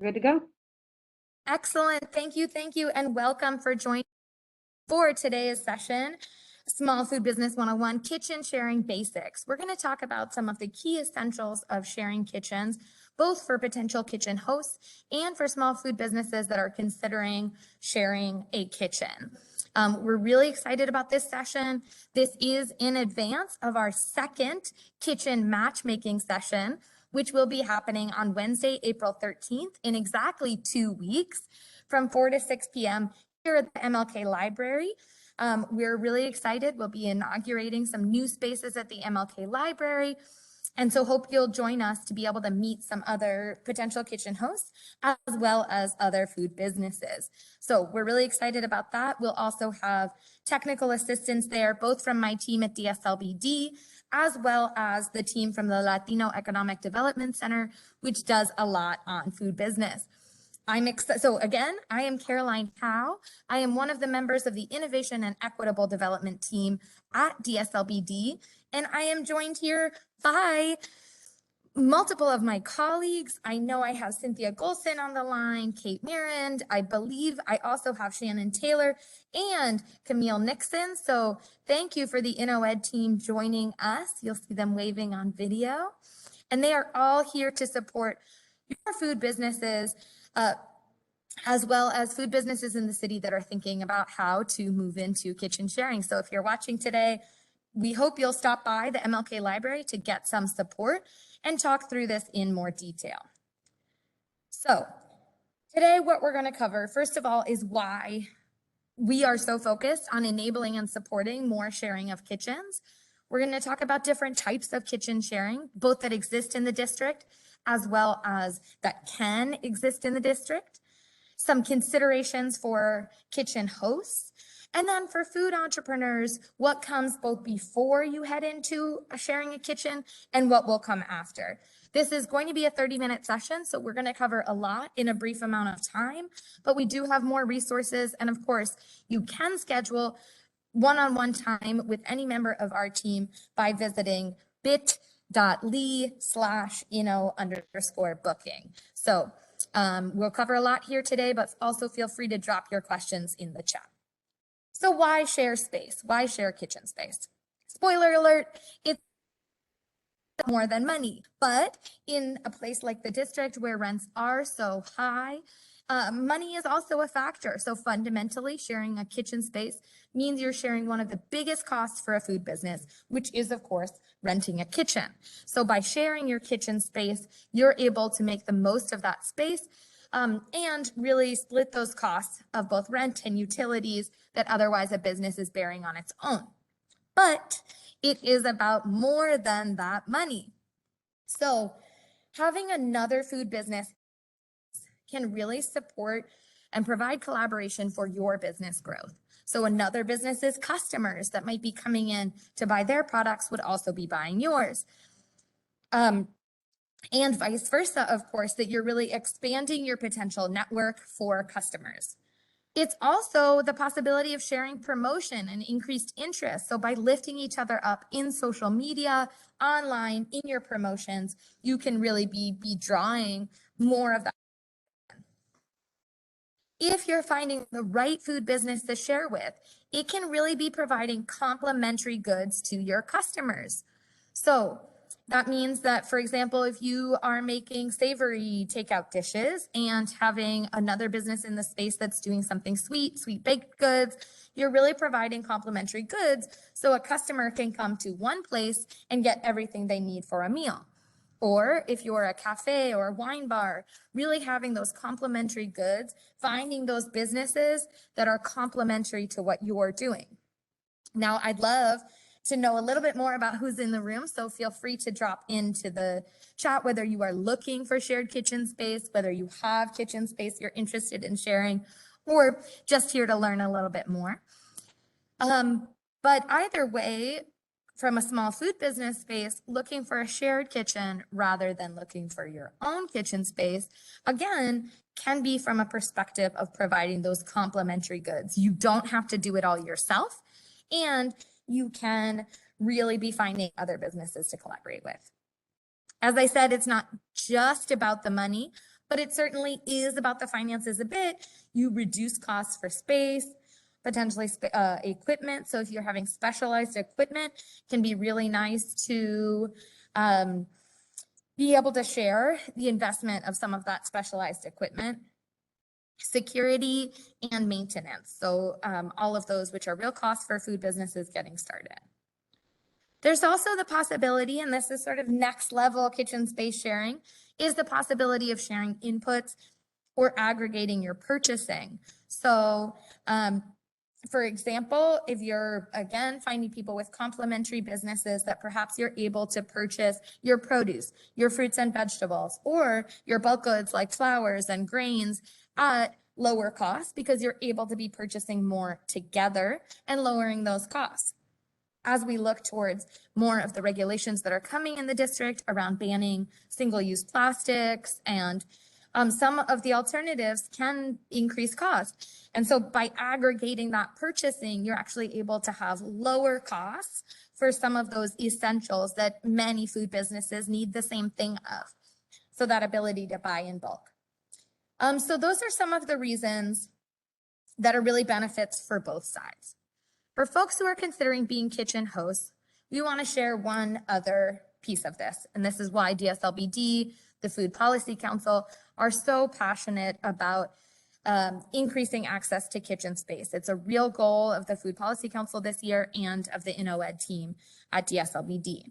Good to go. Excellent. Thank you, and welcome for joining for today's session, Small Food Business 101, Kitchen Sharing Basics. We're going to talk about some of the key essentials of sharing kitchens, both for potential kitchen hosts and for small food businesses that are considering sharing a kitchen. We're really excited about this session. This is in advance of our second kitchen matchmaking session, which will be happening on Wednesday, April 13th, in exactly 2 weeks from 4 to 6 p.m. here at the MLK Library. We're really excited. We'll be inaugurating some new spaces at the MLK Library. And so hope you'll join us to be able to meet some other potential kitchen hosts as well as other food businesses. So we're really excited about that. We'll also have technical assistance there, both from my team at DSLBD, as well as the team from the Latino Economic Development Center, which does a lot on food business. So again, I am Caroline Howe. I am one of the members of the Innovation and Equitable Development team at DSLBD, and I am joined here by multiple of my colleagues. I know I have Cynthia Golson on the line, Kate Marand. I believe I also have Shannon Taylor and Camille Nixon. So thank you for the Inno.ED team joining us. You'll see them waving on video. And they are all here to support your food businesses, as well as food businesses in the city that are thinking about how to move into kitchen sharing. So if you're watching today, we hope you'll stop by the MLK Library to get some support and talk through this in more detail. So today, what we're going to cover, first of all, is why we are so focused on enabling and supporting more sharing of kitchens. We're going to talk about different types of kitchen sharing, both that exist in the district as well as that can exist in the district, some considerations for kitchen hosts, and then for food entrepreneurs, what comes both before you head into sharing a kitchen and what will come after. This is going to be a 30-minute session, so we're going to cover a lot in a brief amount of time, but we do have more resources. And of course, you can schedule one-on-one time with any member of our team by visiting bit.ly/Inno_booking. So we'll cover a lot here today, but also feel free to drop your questions in the chat. So why share space? Why share kitchen space? Spoiler alert, it's more than money. But in a place like the district where rents are so high, money is also a factor. So fundamentally, sharing a kitchen space means you're sharing one of the biggest costs for a food business, which is, of course, renting a kitchen. So by sharing your kitchen space, you're able to make the most of that space and really split those costs of both rent and utilities that otherwise a business is bearing on its own. But it is about more than that money. So having another food business can really support and provide collaboration for your business growth. So another business's customers that might be coming in to buy their products would also be buying yours. And vice versa, of course, that you're really expanding your potential network for customers. It's also the possibility of sharing promotion and increased interest. So by lifting each other up in social media, online, in your promotions, you can really be drawing more of that. If you're finding the right food business to share with, it can really be providing complementary goods to your customers. So that means that, for example, if you are making savory takeout dishes and having another business in the space that's doing something sweet baked goods, you're really providing complementary goods so a customer can come to one place and get everything they need for a meal. Or if you're a cafe or a wine bar, really having those complementary goods, finding those businesses that are complementary to what you're doing. Now, I'd love to know a little bit more about who's in the room, so feel free to drop into the chat whether you are looking for shared kitchen space, whether you have kitchen space you're interested in sharing, or just here to learn a little bit more. But either way, from a small food business space, looking for a shared kitchen rather than looking for your own kitchen space, again, can be from a perspective of providing those complementary goods. You don't have to do it all yourself, and you can really be finding other businesses to collaborate with. As I said, it's not just about the money, but it certainly is about the finances a bit. You reduce costs for space, potentially equipment. So if you're having specialized equipment, it can be really nice to be able to share the investment of some of that specialized equipment. Security and maintenance. So all of those which are real costs for food businesses getting started. There's also the possibility, and this is sort of next level kitchen space sharing, is the possibility of sharing inputs or aggregating your purchasing. So for example, if you're, again, finding people with complementary businesses that perhaps you're able to purchase your produce, your fruits and vegetables, or your bulk goods like flours and grains at lower costs because you're able to be purchasing more together and lowering those costs. As we look towards more of the regulations that are coming in the district around banning single-use plastics and some of the alternatives can increase costs. And so by aggregating that purchasing, you're actually able to have lower costs for some of those essentials that many food businesses need the same thing of. So that ability to buy in bulk. So those are some of the reasons that are really benefits for both sides. For folks who are considering being kitchen hosts, we want to share one other piece of this. And this is why DSLBD, the Food Policy Council, are so passionate about increasing access to kitchen space. It's a real goal of the Food Policy Council this year and of the Inno.ED team at DSLBD.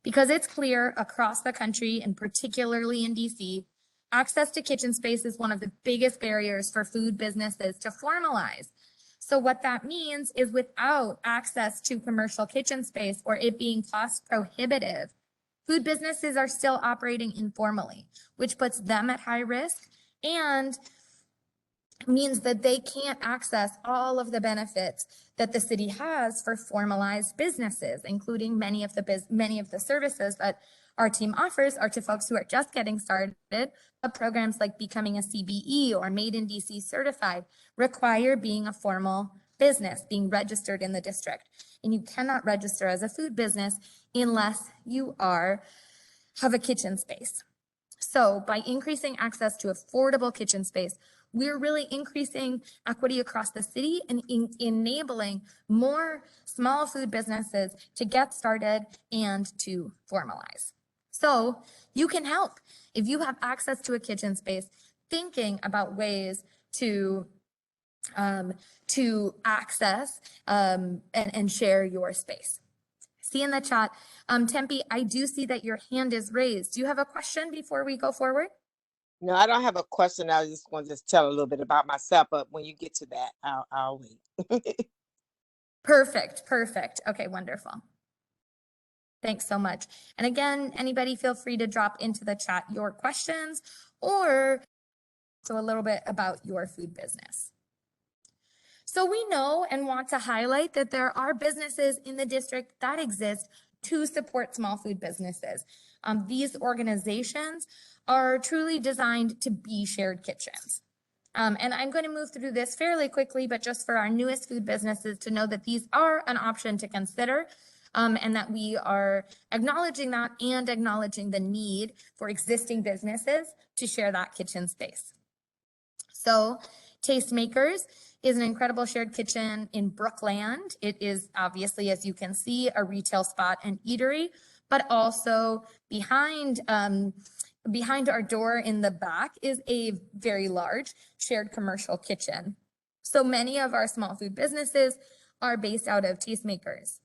Because it's clear across the country, and particularly in DC, access to kitchen space is one of the biggest barriers for food businesses to formalize. So what that means is without access to commercial kitchen space or it being cost prohibitive, food businesses are still operating informally, which puts them at high risk and means that they can't access all of the benefits that the city has for formalized businesses, including many of the services that our team offers are to folks who are just getting started. But programs like becoming a CBE or Made in DC certified require being a formal business, being registered in the district. And you cannot register as a food business unless you have a kitchen space. So by increasing access to affordable kitchen space, we're really increasing equity across the city and enabling more small food businesses to get started and to formalize. So you can help if you have access to a kitchen space, thinking about ways to access and share your space. See in the chat, Tempe, I do see that your hand is raised. Do you have a question before we go forward? No, I don't have a question. I just want to tell a little bit about myself, but when you get to that, I'll wait. Perfect. Okay, wonderful. Thanks so much. And again, anybody feel free to drop into the chat your questions or so a little bit about your food business. So we know and want to highlight that there are businesses in the district that exist to support small food businesses. These organizations are truly designed to be shared kitchens. And I'm going to move through this fairly quickly, but just for our newest food businesses to know that these are an option to consider and that we are acknowledging that and acknowledging the need for existing businesses to share that kitchen space. So Tastemakers is an incredible shared kitchen in Brookland. It is obviously, as you can see, a retail spot and eatery, but also behind our door in the back is a very large shared commercial kitchen. So many of our small food businesses are based out of Tastemakers.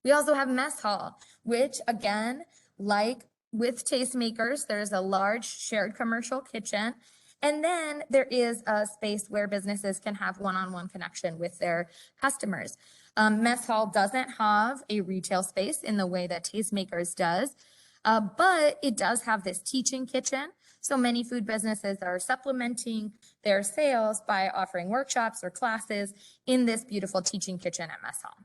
We also have Mess Hall, which again, like with Tastemakers, there's a large shared commercial kitchen. And then there is a space where businesses can have one-on-one connection with their customers. Mess Hall doesn't have a retail space in the way that Tastemakers does, but it does have this teaching kitchen. So many food businesses are supplementing their sales by offering workshops or classes in this beautiful teaching kitchen at Mess Hall.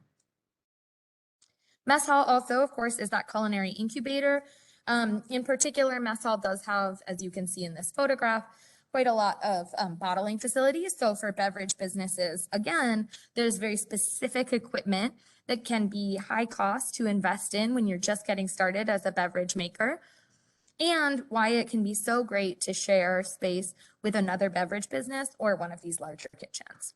Mess Hall also, of course, is that culinary incubator. In particular, Mess Hall does have, as you can see in this photograph, quite a lot of bottling facilities. So for beverage businesses, again, there's very specific equipment that can be high cost to invest in when you're just getting started as a beverage maker. and why it can be so great to share space with another beverage business or one of these larger kitchens.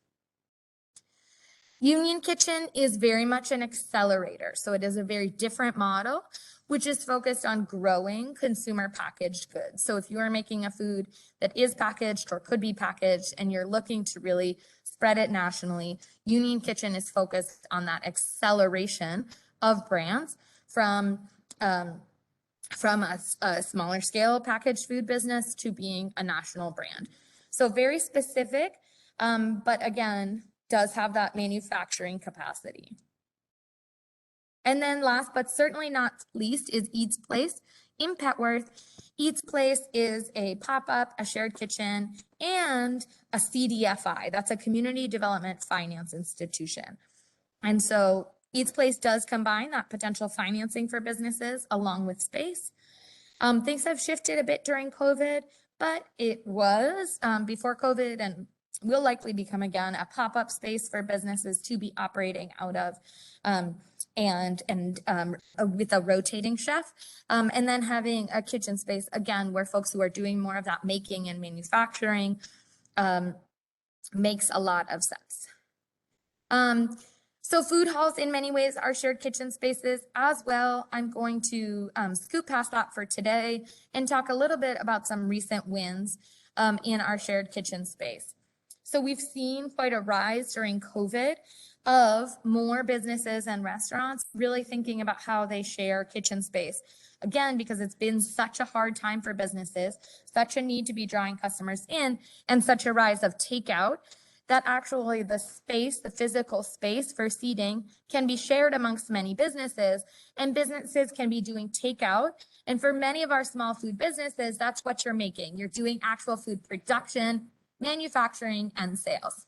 Union Kitchen is very much an accelerator. So it is a very different model, which is focused on growing consumer packaged goods. So if you are making a food that is packaged or could be packaged and you're looking to really spread it nationally, Union Kitchen is focused on that acceleration of brands from a smaller scale packaged food business to being a national brand. So very specific, but again, does have that manufacturing capacity. And then last, but certainly not least, is Eats Place in Petworth. Eats Place is a pop-up, a shared kitchen, and a CDFI. That's a community development finance institution. And so Eats Place does combine that potential financing for businesses along with space. Things have shifted a bit during COVID, but it was before COVID and will likely become again a pop-up space for businesses to be operating out of with a rotating chef, and then having a kitchen space again where folks who are doing more of that making and manufacturing makes a lot of sense. So food halls in many ways are shared kitchen spaces as well. I'm going to scoot past that for today and talk a little bit about some recent wins in our shared kitchen space. So we've seen quite a rise during COVID of more businesses and restaurants really thinking about how they share kitchen space. Again, because it's been such a hard time for businesses, such a need to be drawing customers in, and such a rise of takeout, that actually the space, the physical space for seating can be shared amongst many businesses, and businesses can be doing takeout. And for many of our small food businesses, that's what you're making. You're doing actual food production, manufacturing, and sales.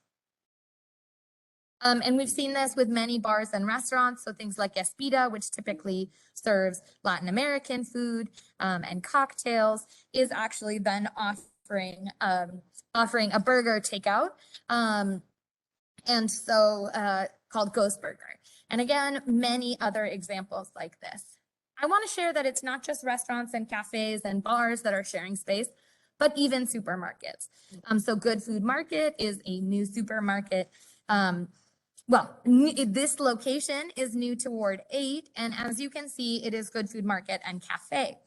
And we've seen this with many bars and restaurants. So things like Espita, which typically serves Latin American food and cocktails, is actually then offering a burger takeout, and so called Ghost Burger. And again, many other examples like this. I want to share that it's not just restaurants and cafes and bars that are sharing space, but even supermarkets. So Good Food Market is a new supermarket. This location is new to Ward 8, and as you can see, it is Good Food Market and Cafe.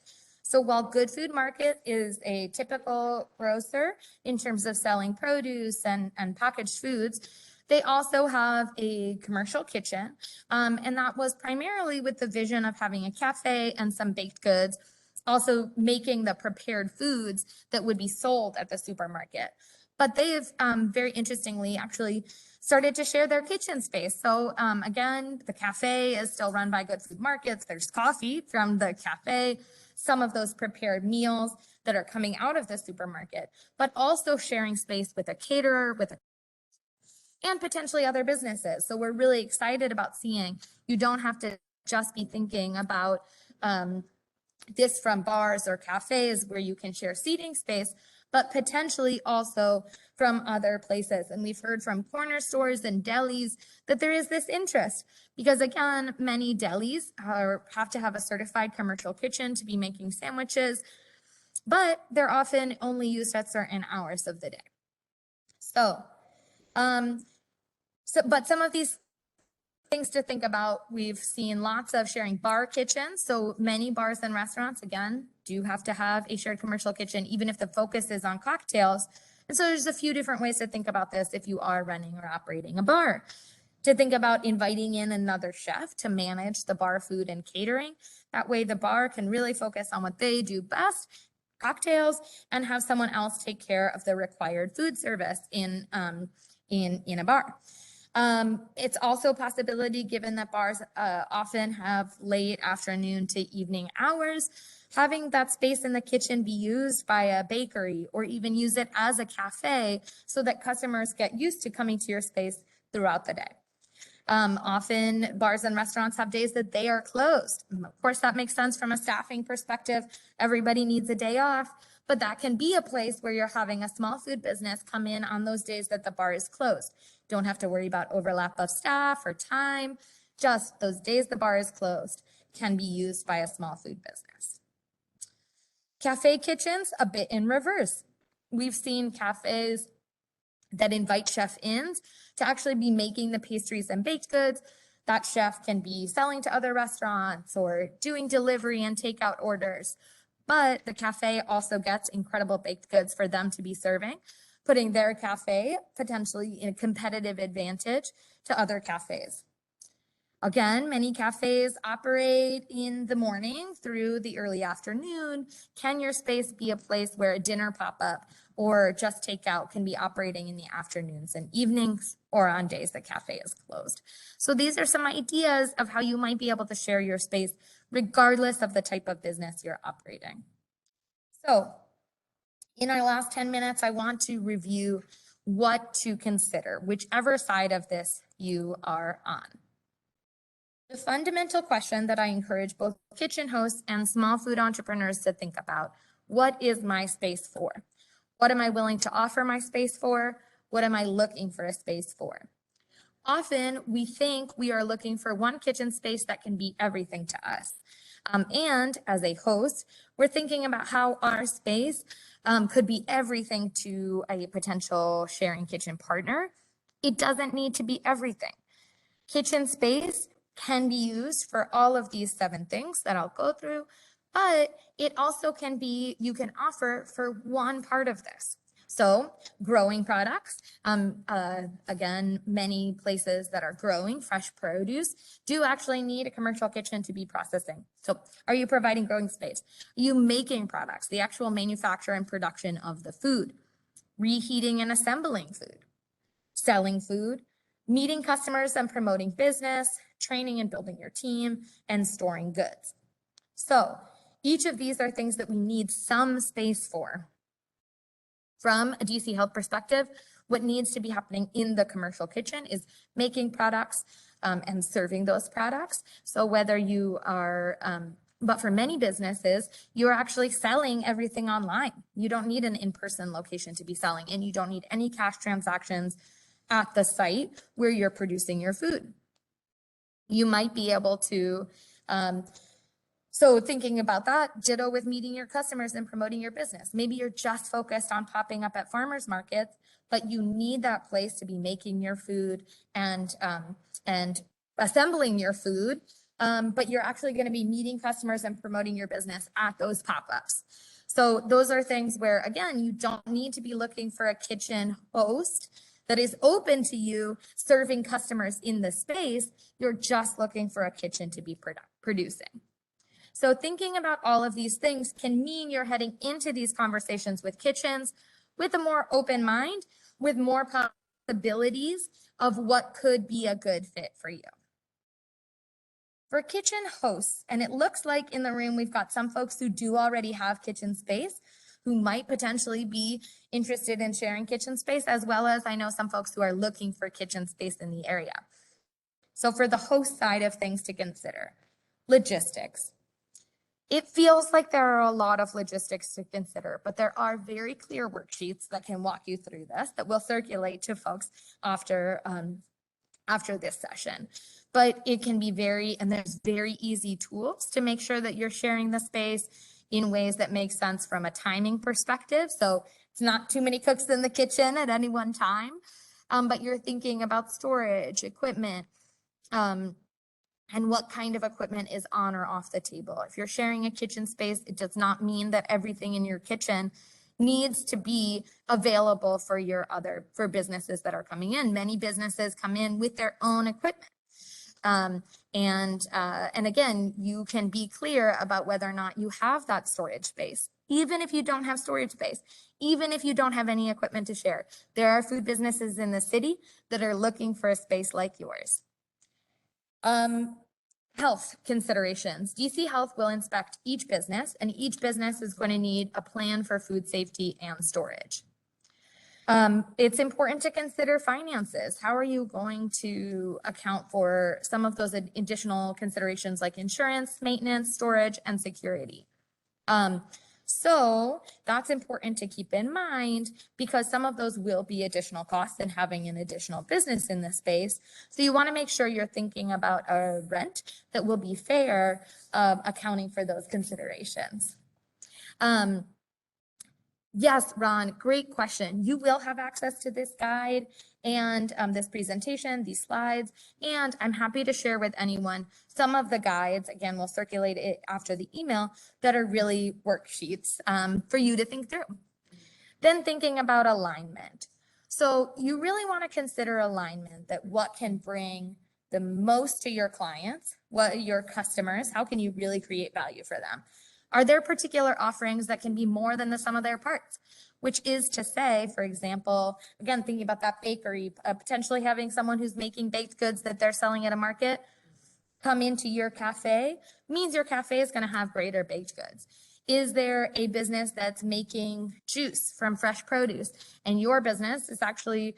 So while Good Food Market is a typical grocer in terms of selling produce and packaged foods, they also have a commercial kitchen, and that was primarily with the vision of having a cafe and some baked goods, also making the prepared foods that would be sold at the supermarket. But they have very interestingly actually started to share their kitchen space. So again, the cafe is still run by Good Food Markets. There's coffee from the cafe, some of those prepared meals that are coming out of the supermarket, but also sharing space with a caterer, and potentially other businesses. So we're really excited about seeing you don't have to just be thinking about this from bars or cafes where you can share seating space, but potentially also from other places. And we've heard from corner stores and delis that there is this interest because again, many delis have to have a certified commercial kitchen to be making sandwiches, but they're often only used at certain hours of the day. But some of these things to think about, we've seen lots of sharing bar kitchens. So many bars and restaurants, again, do have to have a shared commercial kitchen, even if the focus is on cocktails. And so there's a few different ways to think about this if you are running or operating a bar. To think about inviting in another chef to manage the bar food and catering. That way the bar can really focus on what they do best, cocktails, and have someone else take care of the required food service in a bar. It's also a possibility, given that bars often have late afternoon to evening hours, having that space in the kitchen be used by a bakery or even use it as a cafe so that customers get used to coming to your space throughout the day. Often bars and restaurants have days that they are closed. Of course, that makes sense from a staffing perspective. Everybody needs a day off, but that can be a place where you're having a small food business come in on those days that the bar is closed. Don't have to worry about overlap of staff or time. Just those days the bar is closed can be used by a small food business. Cafe kitchens, a bit in reverse. We've seen cafes that invite chef-ins to actually be making the pastries and baked goods that chef can be selling to other restaurants or doing delivery and takeout orders. But the cafe also gets incredible baked goods for them to be serving, putting their cafe potentially in a competitive advantage to other cafes. Again, many cafes operate in the morning through the early afternoon. Can your space be a place where a dinner pop-up or just takeout can be operating in the afternoons and evenings or on days the cafe is closed? So these are some ideas of how you might be able to share your space regardless of the type of business you're operating. So in our last 10 minutes, I want to review what to consider, whichever side of this you are on. The fundamental question that I encourage both kitchen hosts and small food entrepreneurs to think about: what is my space for? What am I willing to offer my space for? What am I looking for a space for? Often we think we are looking for one kitchen space that can be everything to us. And as a host, we're thinking about how our space could be everything to a potential sharing kitchen partner. It doesn't need to be everything. Kitchen space can be used for all of these 7 things that I'll go through, but it also can be, you can offer for one part of this. So growing products, again, many places that are growing fresh produce do actually need a commercial kitchen to be processing. So are you providing growing space? Are you making products, the actual manufacture and production of the food, reheating and assembling food, selling food, meeting customers and promoting business, training and building your team, and storing goods? So each of these are things that we need some space for. From a DC Health perspective, what needs to be happening in the commercial kitchen is making products and serving those products. So whether you are, but for many businesses, you're actually selling everything online. You don't need an in-person location to be selling, and you don't need any cash transactions at the site where you're producing your food. You might be able to, so thinking about that, ditto with meeting your customers and promoting your business. Maybe you're just focused on popping up at farmers markets, but you need that place to be making your food and assembling your food, but you're actually going to be meeting customers and promoting your business at those pop-ups. So those are things where, again, you don't need to be looking for a kitchen host that is open to you serving customers in the space. You're just looking for a kitchen to be producing. So thinking about all of these things can mean you're heading into these conversations with kitchens with a more open mind, with more possibilities of what could be a good fit for you. For kitchen hosts, and it looks like in the room we've got some folks who do already have kitchen space, who might potentially be interested in sharing kitchen space, as well as I know some folks who are looking for kitchen space in the area. So for the host side of things to consider, logistics. It feels like there are a lot of logistics to consider, but there are very clear worksheets that can walk you through this that will circulate to folks after this session. But it can be and there's very easy tools to make sure that you're sharing the space in ways that make sense from a timing perspective. So it's not too many cooks in the kitchen at any one time, but you're thinking about storage, equipment, and what kind of equipment is on or off the table. If you're sharing a kitchen space, it does not mean that everything in your kitchen needs to be available for for businesses that are coming in. Many businesses come in with their own equipment. And again, you can be clear about whether or not you have that storage space. Even if you don't have storage space, even if you don't have any equipment to share, there are food businesses in the city that are looking for a space like yours. Health considerations. DC Health will inspect each business, and each business is going to need a plan for food safety and storage. It's important to consider finances. How are you going to account for some of those additional considerations like insurance, maintenance, storage, and security? So that's important to keep in mind because some of those will be additional costs in having an additional business in the space. So you want to make sure you're thinking about a rent that will be fair, accounting for those considerations. Yes, Ron, great question. You will have access to this guide and this presentation, these slides, and I'm happy to share with anyone some of the guides. Again, we'll circulate it after the email that are really worksheets for you to think through. Then thinking about alignment. So you really want to consider alignment, that what can bring the most to your clients, what your customers, how can you really create value for them? Are there particular offerings that can be more than the sum of their parts? Which is to say, for example, again, thinking about that bakery, potentially having someone who's making baked goods that they're selling at a market come into your cafe means your cafe is going to have greater baked goods. Is there a business that's making juice from fresh produce and your business is actually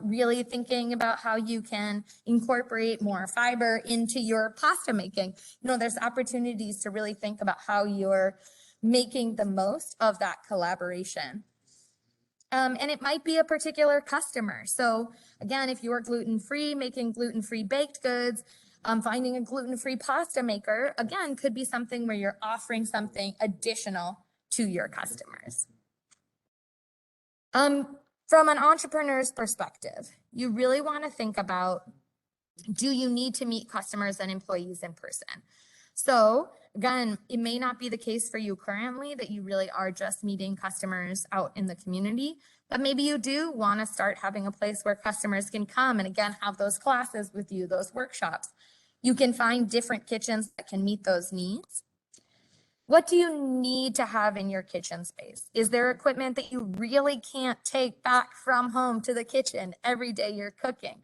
really thinking about how you can incorporate more fiber into your pasta making? There's opportunities to really think about how you're making the most of that collaboration. And it might be a particular customer. So again, if you're gluten-free, making gluten-free baked goods, finding a gluten-free pasta maker, again, could be something where you're offering something additional to your customers. From an entrepreneur's perspective, you really want to think about, do you need to meet customers and employees in person? So again, it may not be the case for you currently that you really are just meeting customers out in the community, but maybe you do want to start having a place where customers can come and again, have those classes with you, those workshops. You can find different kitchens that can meet those needs. What do you need to have in your kitchen space? Is there equipment that you really can't take back from home to the kitchen every day you're cooking?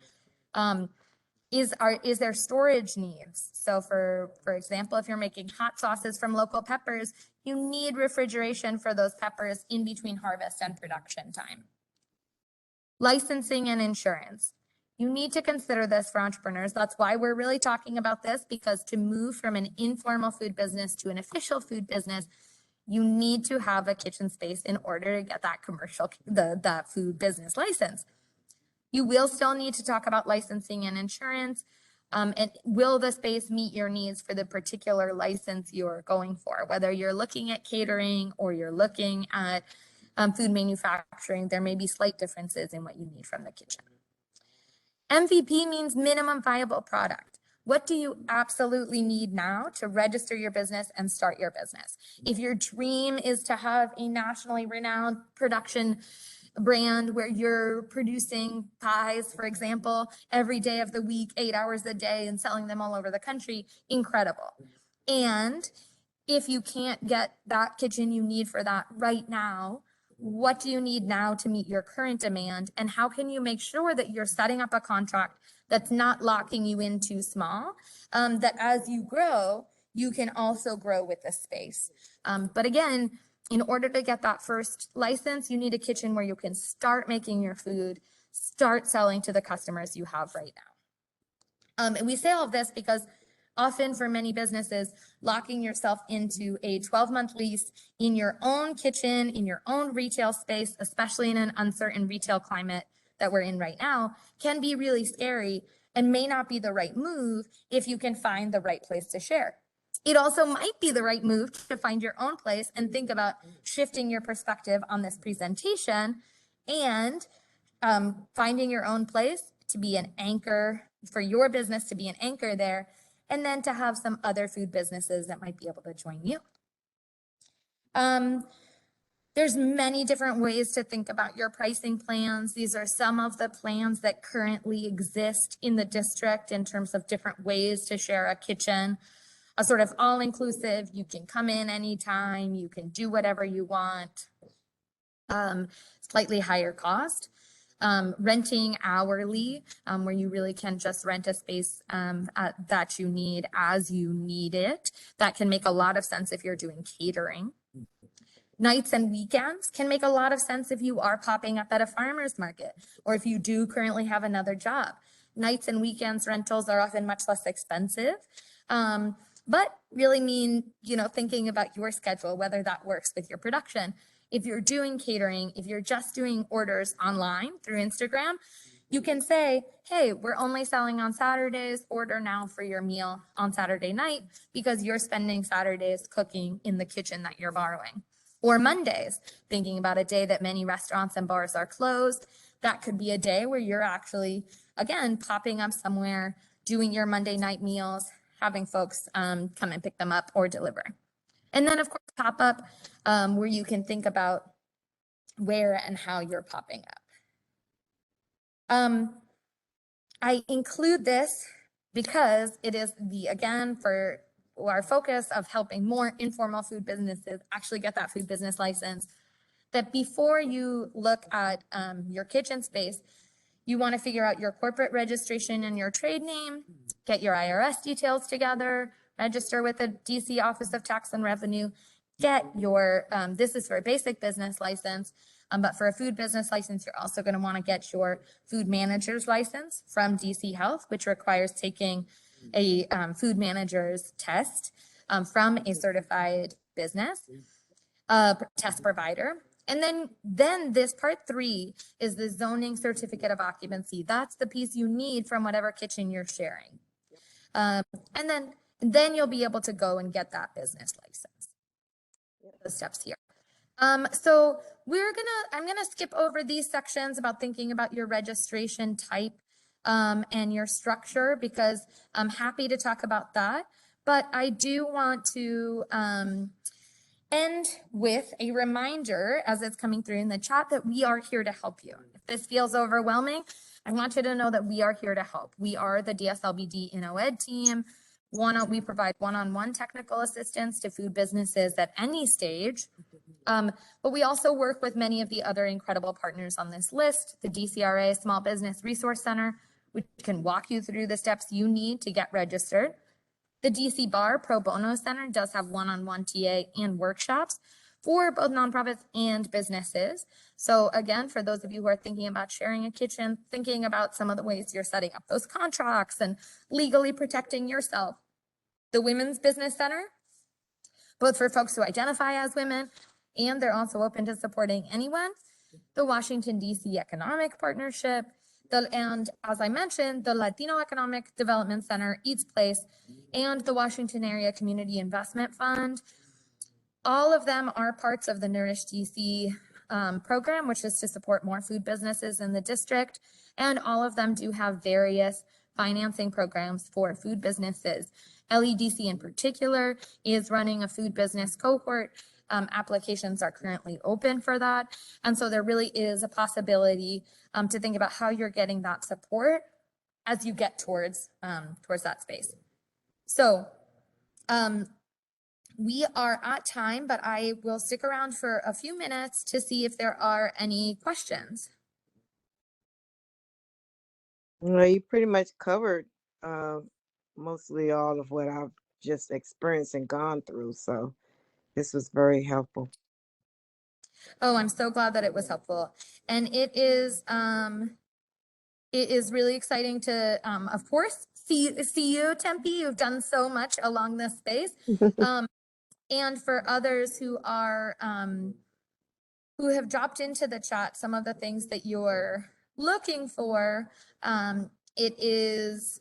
Is there storage needs? So for example, if you're making hot sauces from local peppers, you need refrigeration for those peppers in between harvest and production time. Licensing and insurance. You need to consider this for entrepreneurs. That's why we're really talking about this, because to move from an informal food business to an official food business, you need to have a kitchen space in order to get that that food business license. You will still need to talk about licensing and insurance. And will the space meet your needs for the particular license you're going for? Whether you're looking at catering or you're looking at food manufacturing, there may be slight differences in what you need from the kitchen. MVP means minimum viable product. What do you absolutely need now to register your business and start your business? If your dream is to have a nationally renowned production brand where you're producing pies, for example, every day of the week, 8 hours a day, and selling them all over the country, incredible. And if you can't get that kitchen you need for that right now, what do you need now to meet your current demand? And how can you make sure that you're setting up a contract that's not locking you in too small, that as you grow, you can also grow with the space. But again, in order to get that first license, you need a kitchen where you can start making your food, start selling to the customers you have right now. And we say all of this because often for many businesses, locking yourself into a 12-month lease in your own kitchen, in your own retail space, especially in an uncertain retail climate that we're in right now, can be really scary and may not be the right move if you can find the right place to share. It also might be the right move to find your own place and think about shifting your perspective on this presentation and finding your own place to be an anchor for your business, to be an anchor there, and then to have some other food businesses that might be able to join you. There's many different ways to think about your pricing plans. These are some of the plans that currently exist in the district in terms of different ways to share a kitchen. A sort of all-inclusive, you can come in anytime, you can do whatever you want, slightly higher cost. Renting hourly, where you really can just rent a space that you need as you need it. That can make a lot of sense if you're doing catering. Nights and weekends can make a lot of sense if you are popping up at a farmer's market or if you do currently have another job. Nights and weekends rentals are often much less expensive, but really mean, thinking about your schedule, whether that works with your production. If you're doing catering, if you're just doing orders online through Instagram, you can say, hey, we're only selling on Saturdays, order now for your meal on Saturday night because you're spending Saturdays cooking in the kitchen that you're borrowing. Or Mondays, thinking about a day that many restaurants and bars are closed. That could be a day where you're actually, again, popping up somewhere, doing your Monday night meals, having folks come and pick them up or deliver. And then, of course, pop-up, where you can think about where and how you're popping up. I include this because it is again, for our focus of helping more informal food businesses actually get that food business license, that before you look at your kitchen space, you want to figure out your corporate registration and your trade name, get your IRS details together, register with the DC Office of Tax and Revenue, get your, this is for a basic business license, but for a food business license, you're also going to want to get your food manager's license from DC Health, which requires taking a food manager's test from a certified business test provider. And then this part 3 is the zoning certificate of occupancy. That's the piece you need from whatever kitchen you're sharing. And then you'll be able to go and get that business license. The steps here. So I'm gonna skip over these sections about thinking about your registration type and your structure, because I'm happy to talk about that. But I do want to end with a reminder, as it's coming through in the chat, that we are here to help you. If this feels overwhelming, I want you to know that we are here to help. We are the DSLBD Inno.ED team. We provide one-on-one technical assistance to food businesses at any stage. But we also work with many of the other incredible partners on this list, the DCRA Small Business Resource Center, which can walk you through the steps you need to get registered. The DC Bar Pro Bono Center does have one-on-one TA and workshops for both nonprofits and businesses. So again, for those of you who are thinking about sharing a kitchen, thinking about some of the ways you're setting up those contracts and legally protecting yourself. The Women's Business Center, both for folks who identify as women, and they're also open to supporting anyone. The Washington, D.C. Economic Partnership, and as I mentioned, the Latino Economic Development Center, Eats Place, and the Washington Area Community Investment Fund. All of them are parts of the Nourish DC program, which is to support more food businesses in the district. And all of them do have various financing programs for food businesses. LEDC in particular is running a food business cohort. Applications are currently open for that. And so there really is a possibility to think about how you're getting that support as you get towards that space. So we are at time, but I will stick around for a few minutes to see if there are any questions. Well, you pretty much covered mostly all of what I've just experienced and gone through. So this was very helpful. Oh, I'm so glad that it was helpful. And it is really exciting to, of course, see you, Tempe. You've done so much along this space. And for others who are, who have dropped into the chat some of the things that you're looking for, it's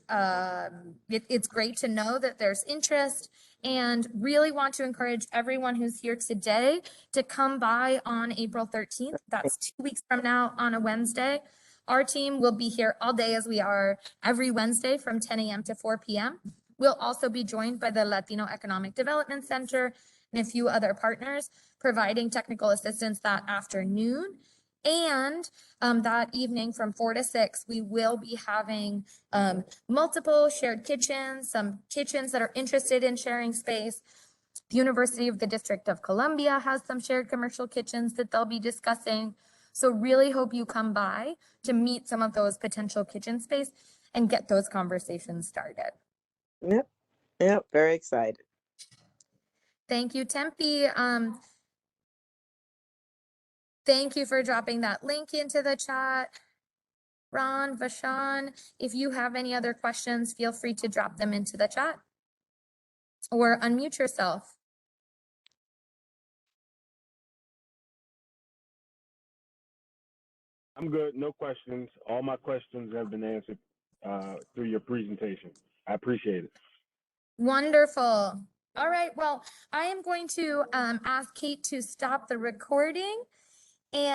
great to know that there's interest, and really want to encourage everyone who's here today to come by on April 13th. That's 2 weeks from now on a Wednesday. Our team will be here all day, as we are every Wednesday from 10 a.m. to 4 p.m. We'll also be joined by the Latino Economic Development Center and a few other partners providing technical assistance that afternoon. And that evening from 4 to 6, we will be having multiple shared kitchens, some kitchens that are interested in sharing space. The University of the District of Columbia has some shared commercial kitchens that they'll be discussing. So really hope you come by to meet some of those potential kitchen space and get those conversations started. Yep, very excited. Thank you, Tempe. Thank you for dropping that link into the chat. Ron, Vashan, if you have any other questions, feel free to drop them into the chat or unmute yourself. I'm good. No questions. All my questions have been answered through your presentation. I appreciate it. Wonderful. All right, well, I am going to ask Kate to stop the recording. And